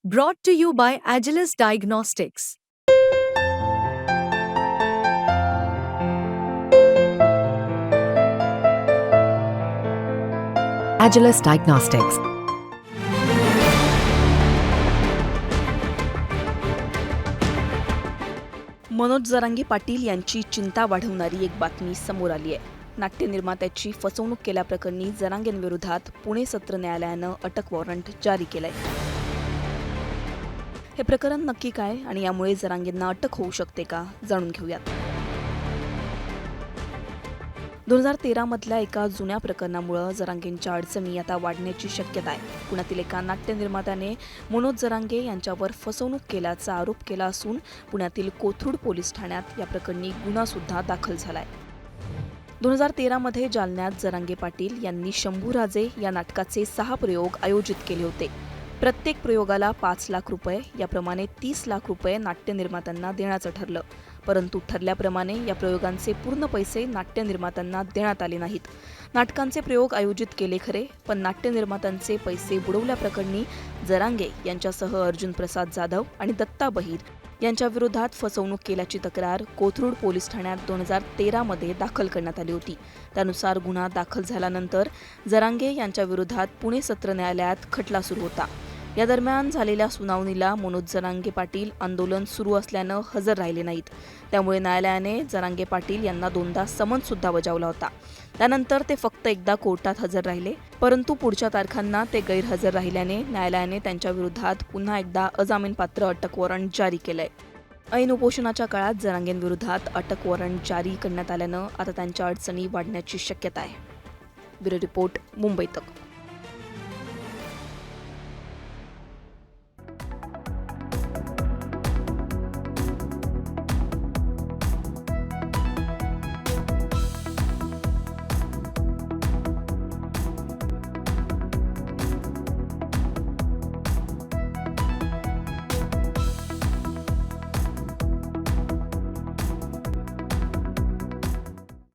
Brought to you by Agilus Diagnostics. Agilus Diagnostics. Manoj Jarange Patil यांची चिंता वाढवणारी एक बातमी समोर आली आहे. नाट्य निर्मात्याची फसवणूक केल्याप्रकरणी जरांगेंविरोधात पुणे सत्र न्यायालयानं अटक वॉरंट जारी केलंय. हे प्रकरण नक्की काय आणि यामुळे जरांगेंना अटक होऊ शकते का, जाणून घेऊयात. 2013 मधल्या एका जुन्या प्रकरणामुळे जरांगेंच्या अडचणी आता वाढण्याची शक्यता आहे. पुण्यातील एका नाट्य निर्मात्याने मनोज जरांगे यांच्यावर फसवणूक केल्याचा आरोप केला असून पुण्यातील कोथरूड पोलीस ठाण्यात या प्रकरणी गुन्हा सुद्धा दाखल झालाय. 2013 मध्ये जालन्यात जरांगे पाटील यांनी शंभूराजे या नाटकाचे 6 प्रयोग आयोजित केले होते. प्रत्येक प्रयोगाला 5 लाख रुपये, याप्रमाणे 30 लाख रुपये नाट्य निर्मात्यांना देण्याचं ठरलं. परंतु ठरल्याप्रमाणे या प्रयोगांचे पूर्ण पैसे नाट्य निर्मात्यांना देण्यात आले नाहीत. नाटकांचे प्रयोग आयोजित केले खरे, पण नाट्य निर्मात्यांचे पैसे बुडवल्याप्रकरणी जरांगे यांच्यासह अर्जुन प्रसाद जाधव आणि दत्ता बहिर यांच्या विरोधात फसवणूक केल्याची तक्रार कोथरूड पोलीस ठाण्यात 2013 मध्ये दाखल करण्यात आली होती. त्यानुसार गुन्हा दाखल झाल्यानंतर जरांगे यांच्या विरोधात पुणे सत्र न्यायालयात खटला सुरू होता. या दरम्यान झालेल्या सुनावणीला मनोज जरांगे पाटील आंदोलन सुरू असल्यानं हजर राहिले नाहीत. त्यामुळे न्यायालयाने जरांगे पाटील यांना 2दा समन्स सुद्धा बजावला होता. त्यानंतर ते फक्त एकदा कोर्टात हजर राहिले, परंतु पुढच्या तारखांना ते गैरहजर राहिल्याने न्यायालयाने त्यांच्या विरोधात पुन्हा एकदा अजामीनपात्र अटक वॉरंट जारी केलंय. ऐन उपोषणाच्या काळात जरांगेंविरोधात अटक वॉरंट जारी करण्यात आल्यानं आता त्यांच्या अडचणी वाढण्याची शक्यता आहे. ब्युरो रिपोर्ट, मुंबई तक.